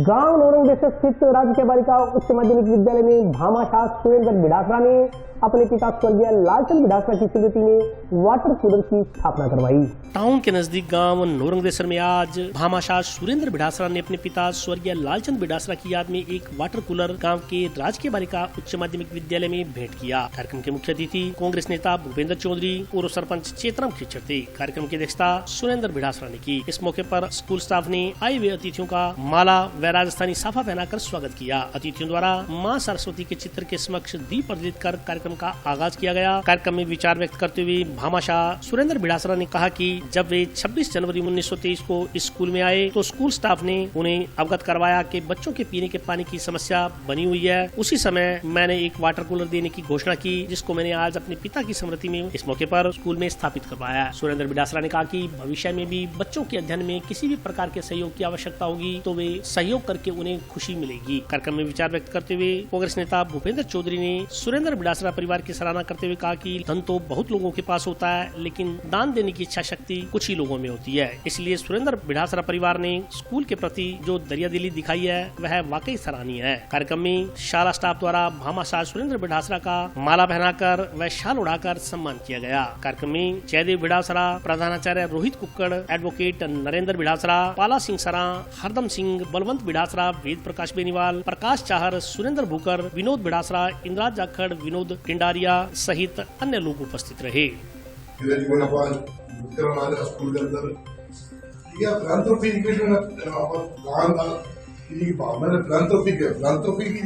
गांव नौरंगदेसर स्थित राजकीय बालिका उच्च माध्यमिक विद्यालय में भामाशाह सुरेंद्र बिडासरा ने अपने पिता स्वर्गीय लालचंद बिडासरा की स्मृति में वाटर कूलर की स्थापना करवाई।
टाउन के नजदीक गांव नौरंगदेसर में आज भामाशाह सुरेंद्र बिडासरा ने अपने पिता स्वर्गीय लालचंद बिडासरा की याद में एक वाटर कूलर गांव के राजकीय बालिका उच्च माध्यमिक विद्यालय में भेंट किया। कार्यक्रम के मुख्य अतिथि कांग्रेस नेता भूपेंद्र चौधरी, पूर्व सरपंच चेतराम खिचर थे। कार्यक्रम की अध्यक्षता सुरेंद्र बिडासरा ने की। इस मौके पर स्कूल स्टाफ ने आए हुए अतिथियों का माला व राजस्थानी साफा पहनाकर स्वागत किया। अतिथियों द्वारा माँ सरस्वती के चित्र के समक्ष दीप प्रज्वलित कर कार्यक्रम कार्यक्रम का आगाज किया गया। कार्यक्रम में विचार व्यक्त करते हुए भामाशाह सुरेंद्र बिडासरा ने कहा कि जब वे 26 जनवरी 1923 को स्कूल में आए तो स्कूल स्टाफ ने उन्हें अवगत करवाया कि बच्चों के पीने के पानी की समस्या बनी हुई है। उसी समय मैंने एक वाटर कूलर देने की घोषणा की, जिसको मैंने आज अपने पिता की स्मृति में इस मौके पर स्कूल में स्थापित करवाया। सुरेंद्र बिडासरा ने कहा कि भविष्य में भी बच्चों के अध्ययन में किसी भी प्रकार के सहयोग की आवश्यकता होगी तो वे सहयोग करके उन्हें खुशी मिलेगी। कार्यक्रम में विचार व्यक्त करते हुए कांग्रेस नेता भूपेंद्र चौधरी ने सुरेंद्र बिडासरा परिवार की सराहना करते हुए कहा कि धन तो बहुत लोगों के पास होता है, लेकिन दान देने की इच्छा शक्ति कुछ ही लोगों में होती है। इसलिए सुरेंद्र बिडासरा परिवार ने स्कूल के प्रति जो दरियादिली दिखाई है वह वाकई सराहनीय है। कार्यक्रम में शाला स्टाफ द्वारा भामाशाह सुरेंद्र बिडासरा का माला पहनाकर व शाल उड़ाकर सम्मान किया गया। कार्यक्रम में जयदेव बिडासरा, प्रधानाचार्य रोहित कुक्कड़, एडवोकेट नरेंद्र बिडासरा, पाला सिंह सरा, हरदम सिंह, बलवंत बिडासरा, वेद प्रकाश बेनीवाल, प्रकाश चाहर, सुरेंद्र भूकर, विनोद बिडासरा, इंद्राज जाखड़, विनोद टिंडारिया सहित अन्य लोग उपस्थित रहे।
स्कूल के अंदर फिलांथ्रोपी एजुकेशन भावना फिलांथ्रोपी की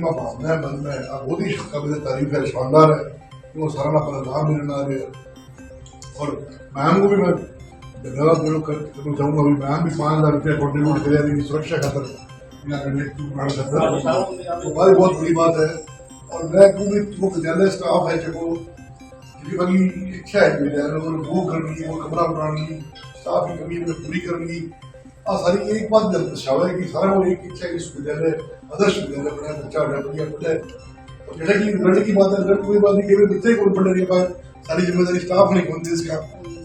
भावना है मन में बहुत ही काबिल तारीफ है, शानदार है। वो सारा अपना लाभ मिलना है और मैम को भी मैं धन्यवाद करना चाहूंगा। मैम भी 5,000 रुपया कॉन्ट्रीब्यूट करें सुरक्षा खातर, हमारी बहुत बड़ी बात है। और मैं वो विद्यालय स्टाफ है जो बड़ी इच्छा है विद्यालय को वो करनी, वो कमरा बनानी, स्टाफ की कमी पूरी करनी, सारी एक बात दर्शावा है कि सारा वो एक इच्छा है कि विद्यालय आदर्श विद्यालय बने, बच्चा बढ़िया पढ़े। और जैसा कि रिजल्ट की बात है, रिजल्ट कोई बात नहीं, केवल बच्चे को पढ़ने के बाद सारी जिम्मेदारी स्टाफ नहीं बनती इसका,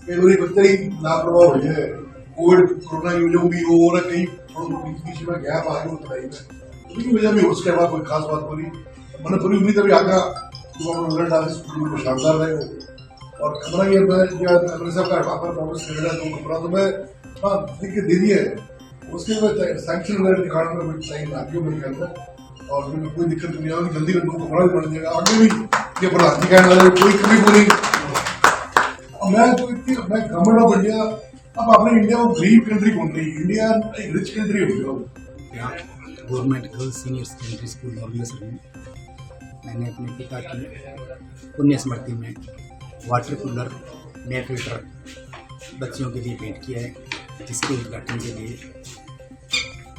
केवल बच्चे ही लापरवाह हो जाए। कोविड कोरोना की वजह भी हो रहा, कहीं थोड़ा बीच में गैप आ गया पढ़ाई में, उसकी वजह भी उसके बाद कोई खास बात हो रही। मैंने पूरी उम्मीद अभी आगा रिजल्ट आने स्कूल को शानदार रहे हो। और कमरा ये साहब का प्रॉमिस कर रहा है, कमरा तो मैं लिख के दे दिया है, उसके बाद सैंक्शन वगैरह निकालने में टाइम आगे मेरे ख्याल में, और कोई दिक्कत नहीं होगी, जल्दी कमरा भी बन जाएगा। आगे भी ये पढ़ाती का कोई कमी को नहीं। मैं गवर्नमेंट ऑफ इंडिया, अब आपने इंडिया को गरीब कंट्री बन रही है, इंडिया एक रिच कंट्री हो गया।
Government girls senior secondary school नॉर्मलेसर में मैंने अपने पिता की पुण्य स्मृति में वाटर कूलर नेट हीटर बच्चियों के लिए भेंट किया है, जिसके उद्घाटन के लिए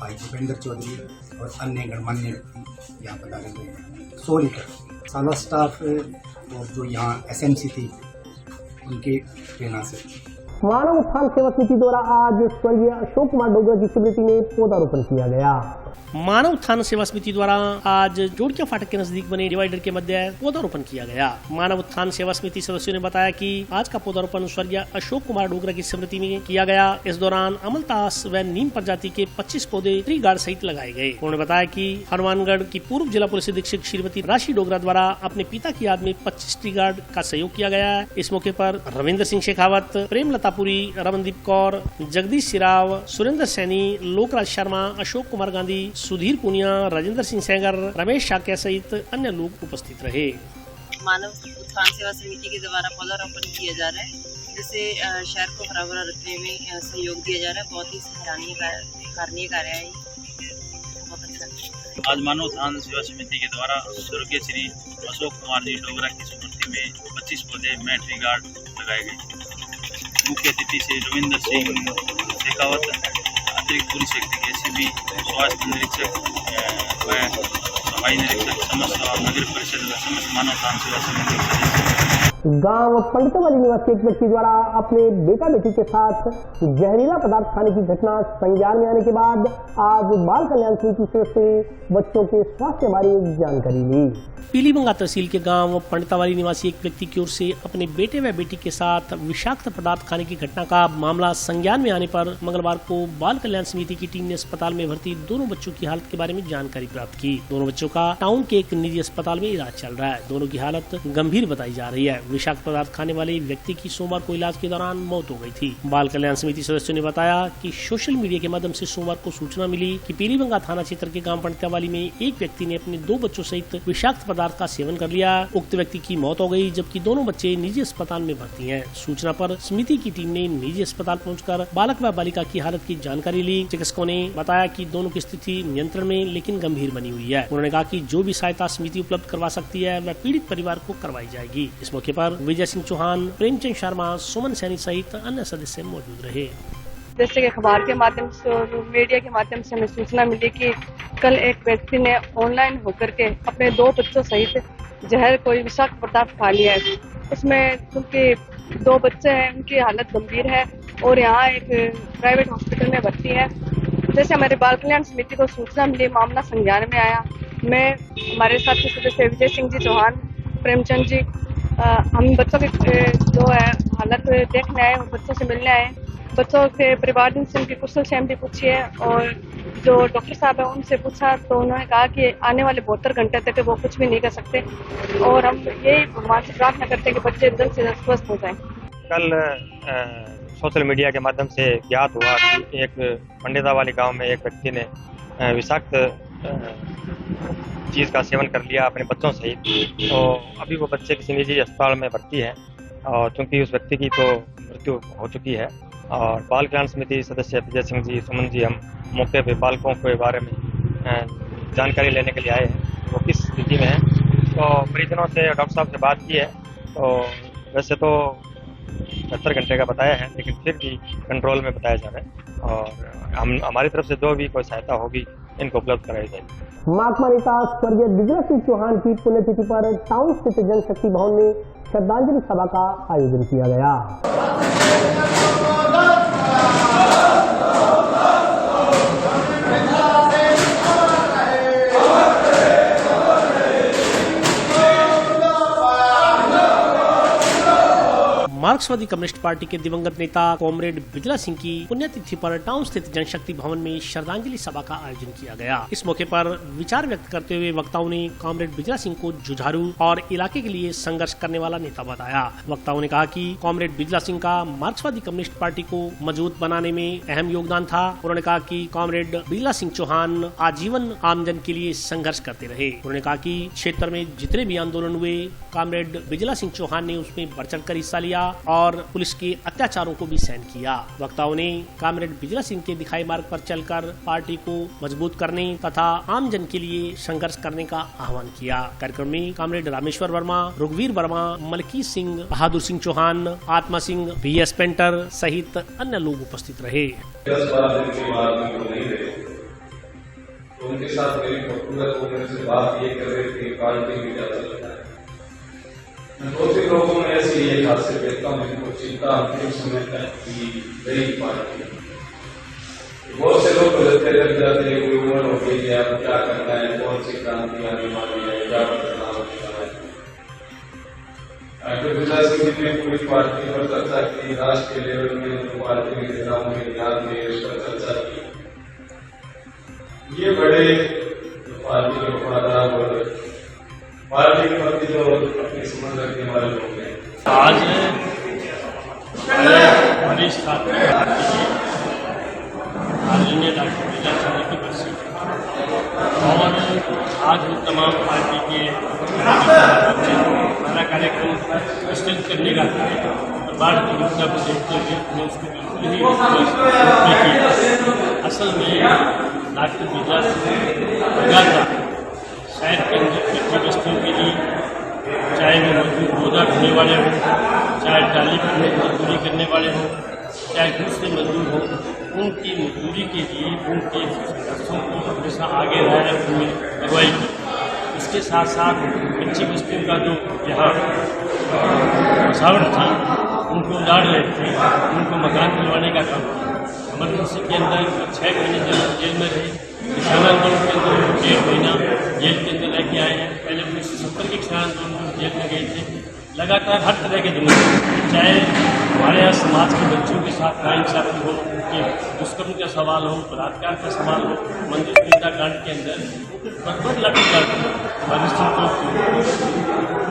भाई भूपेंद्र चौधरी और अन्य गणमान्य व्यक्ति यहाँ पधारे हुए हैं। 100 लीटर साला स्टाफ और जो यहाँ SMC थी उनके प्रेरणा से
मानव उत्थान सेवा समिति द्वारा आज स्वर्गीय अशोक कुमार डोगरा की स्मृति में पौधारोपण किया गया।
मानव उत्थान सेवा समिति द्वारा आज जोड़किया फाटक के नजदीक बने डिवाइडर के मध्य पौधारोपण किया गया। मानव उत्थान सेवा समिति सदस्यों ने बताया कि आज का पौधारोपण स्वर्गीय अशोक कुमार डोगरा की स्मृति में किया गया। इस दौरान अमलतास व नीम प्रजाति के 25 पौधे ट्री गार्ड सहित लगाए गए। उन्होंने बताया कि हनुमानगढ़ की पूर्व जिला पुलिस अधीक्षक श्रीमती राशि डोगरा द्वारा अपने पिता की याद में 25 ट्री गार्ड का सहयोग किया गया है। इस मौके पर रविंद्र सिंह शेखावत, प्रेमलतापुरी, रमनदीप कौर, जगदीश सिराव, सुरेंद्र सैनी, लोकराज शर्मा, अशोक कुमार गांधी, सुधीर पुनिया, राजेंद्र सिंह सेंगर, रमेश शाक्या सहित अन्य लोग उपस्थित रहे।
मानव उत्थान सेवा समिति के द्वारा पौधारोपण किया जा रहा है, जिससे शहर को हरा भरा रखने में सहयोग दिया जा रहा है। बहुत ही सराहनीय कार्य है, बहुत अच्छा।
आज मानव उत्थान सेवा समिति के द्वारा स्वर्गीय श्री अशोक कुमार जी डोगरा की स्मृति में 25 पौधे में ट्री गार्ड लगाए गए। मुख्य अतिथि से रविंद्र सिंह शेखावत, अतिरिक्त पुलिस अधीक्षक ACP, स्वास्थ्य निरीक्षक व सफाई निरीक्षक, समस्त नगर परिषद व समस्त मानव उत्थान सेवा समिति।
गांव पंडितवाली निवासी एक व्यक्ति द्वारा अपने बेटा बेटी के साथ जहरीला पदार्थ खाने की घटना संज्ञान में आने के बाद आज बाल कल्याण समिति से बच्चों के स्वास्थ्य बारे जानकारी ली।
पीलीबंगा तहसील के गांव पंडितावाली निवासी एक व्यक्ति की ओर से अपने बेटे व बेटी के साथ विषाक्त पदार्थ खाने की घटना का मामला संज्ञान में आने पर मंगलवार को बाल कल्याण समिति की टीम ने अस्पताल में भर्ती दोनों बच्चों की हालत के बारे में जानकारी प्राप्त की। दोनों बच्चों का टाउन के एक निजी अस्पताल में इलाज चल रहा है। दोनों की हालत गंभीर बताई जा रही है। विषाक्त पदार्थ खाने वाले व्यक्ति की सोमवार को इलाज के दौरान मौत हो गई थी। बाल कल्याण समिति सदस्यों ने बताया कि सोशल मीडिया के माध्यम से सोमवार को सूचना मिली कि पीलीबंगा थाना क्षेत्र के गांव पंडितावाली में एक व्यक्ति ने अपने 2 बच्चों सहित विषाक्त पदार्थ का सेवन कर लिया। उक्त व्यक्ति की मौत हो गई, जबकि दोनों बच्चे निजी अस्पताल में भर्ती हैं। सूचना पर समिति की टीम ने निजी अस्पताल पहुंचकर बालक व बालिका की हालत की जानकारी ली। चिकित्सकों ने बताया कि दोनों की स्थिति नियंत्रण में लेकिन गंभीर बनी हुई है। उन्होंने कहा कि जो भी सहायता सहायता समिति उपलब्ध करवा सकती है वह पीड़ित परिवार को करवाई जाएगी। इस मौके पर विजय सिंह चौहान, प्रेमचंद शर्मा, सुमन सैनी सहित अन्य सदस्य मौजूद रहे।
जैसे कि अखबार के माध्यम से और मीडिया के माध्यम से हमें सूचना मिली कि कल एक व्यक्ति ने ऑनलाइन होकर के अपने 2 बच्चों सहित जहर कोई विषाक्त पदार्थ खा लिया है। उसमें उनके 2 बच्चे हैं, उनकी हालत गंभीर है और यहाँ एक प्राइवेट हॉस्पिटल में भर्ती है। जैसे हमारे बाल कल्याण समिति को सूचना मिली, मामला संज्ञान में आया। मैं, हमारे साथी सदस्य विजय सिंह जी चौहान, प्रेमचंद जी, हम बच्चों की जो है हालत देखने आए और बच्चों से मिलने आए। बच्चों के परिवार से उनकी कुशल क्षेम भी पूछी है और जो डॉक्टर साहब है उनसे पूछा तो उन्होंने कहा कि आने वाले 72 घंटे तक वो कुछ भी नहीं कर सकते और हम यही भगवान से प्रार्थना करते हैं कि बच्चे जल्द से जल्द स्वस्थ हो जाएं।
कल सोशल मीडिया के माध्यम से ज्ञात हुआ कि एक पंडितावाली गांव में एक व्यक्ति ने विषाक्त चीज़ का सेवन कर लिया अपने बच्चों सहित। तो अभी वो बच्चे किसी निजी अस्पताल में भर्ती है और चूँकि उस व्यक्ति की तो मृत्यु हो चुकी है और बाल कल्याण समिति सदस्य विजय सिंह जी, सुमन जी, हम मौके पे बालकों के बारे में जानकारी लेने के लिए आए हैं वो किस स्थिति में है। तो परिजनों से डॉक्टर साहब से बात की है तो वैसे तो 72 घंटे का बताया है लेकिन फिर भी कंट्रोल में बताया जा रहा है और हमारी तरफ से जो भी कोई सहायता होगी इनको उपलब्ध कराई जाएगी।
महात्मा नेता स्वर्गीय विजय सिंह चौहान की पुण्यतिथि पर टाउन स्थित जनशक्ति भवन में श्रद्धांजलि सभा का आयोजन किया गया।
मार्क्सवादी कम्युनिस्ट पार्टी के दिवंगत नेता कॉमरेड बिजला सिंह की पुण्यतिथि पर टाउन स्थित जनशक्ति भवन में श्रद्धांजलि सभा का आयोजन किया गया। इस मौके पर विचार व्यक्त करते हुए वक्ताओं ने कॉमरेड बिजला सिंह को जुझारू और इलाके के लिए संघर्ष करने वाला नेता बताया। वक्ताओं ने कहा कि कॉमरेड बिजला सिंह का मार्क्सवादी कम्युनिस्ट पार्टी को मजबूत बनाने में अहम योगदान था। उन्होंने कहा कि कॉमरेड बिजला सिंह चौहान आजीवन आमजन के लिए संघर्ष करते रहे। उन्होंने कहा कि क्षेत्र में जितने भी आंदोलन हुए कॉमरेड बिजला सिंह चौहान ने उसमें बढ़ चढ़ कर हिस्सा लिया और पुलिस के अत्याचारों को भी सहन किया। वक्ताओं ने कॉमरेड बिजला सिंह के दिखाए मार्ग पर चलकर पार्टी को मजबूत करने तथा आमजन के लिए संघर्ष करने का आह्वान किया। कार्यक्रम में कॉमरेड रामेश्वर वर्मा, रघुवीर वर्मा, मलकी सिंह, बहादुर सिंह चौहान, आत्मा सिंह, VS पेंटर सहित अन्य लोग उपस्थित रहे।
10-12 दिन के बाद भी वो नहीं रहे तो उनके साथ मेरी खूबसूरत होने से बात ये कर रहे थे पार्टी में क्या चल रहा है। मैं 2-3 लोगों में ऐसी एक हाथ से देखता हूँ जिनको चिंता अंतिम समय तक की गई पार्टी। बहुत से लोग बदलते लग जाते हैं, कोई उम्र हो गई है, अब क्या करना है, कौन सी क्रांति आने वाली है, क्या बदलना होता है। डॉक्टर बिजला सिंह जी ने पूरी पार्टी पर चर्चा की, राष्ट्रीय लेवल में जो पार्टी के नेताओं के ध्यान में उस पर चर्चा की। ये बड़े पार्टी के वफादार और पार्टी के प्रति जो अपनी समझ रखने वाले लोग हैं।
आज वरिष्ठ छात्र आदरणीय डॉक्टर बिजला सिंह की बरसी और आज हम तमाम पार्टी के सारा कार्यक्रम स्थगित करने का बाढ़ की घटना को देखते हुए हमने उसको बिल्कुल ही असल में डॉक्टर बिजला सिंह शहर के अंदर कच्ची बस्तियों के लिए चाहे वो मजदूर बोझा ढोने वाले हों, चाहे टाली पर मजदूरी करने वाले हों, चाहे दूसरे मजदूर हों, उनकी मजदूरी के लिए उनके संघर्षों को हमेशा आगे रहा है, उनमें अगुवाई की। इसके साथ साथ कच्ची बस्तियों का जो यहाँ बसावट थी उनको उजाड़ रहे थे, उनको मकान दिलवाने का काम किया। इमरजेंसी के अंदर 6 महीने जेल में रहे, किसान आंदोलन के अंदर 1.5 महीना जेल के अंदर रह के आए हैं। पहले 1970 के किसान आंदोलन जेल में गए थे। लगातार हर तरह के जुर्म, चाहे हमारे यहाँ समाज के बच्चों के साथ नाइंसाफी हो, उनके दुष्कर्म का सवाल हो, बलात्कार का सवाल हो, मंदिर पीड़िता कांड के अंदर बरबर लाठीचार्ज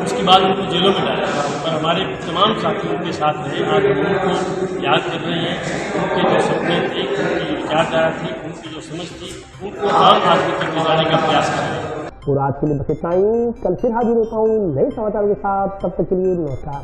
उसके बाद उनको जेलों में डाला और हमारे तमाम साथी उनके साथ रहे। आज हम उनको याद कर रहे हैं। उनके जो सपने थे, उनकी विचारधारा थी, उनकी जो समझ थी, उनको आम आदमी तक ले जाने का प्रयास कर रहे हैं।
और आज के लिए बस इतना ही। कल फिर हाजिर होता हूँ नए समाचारों के साथ। तब तक के लिए नमस्कार।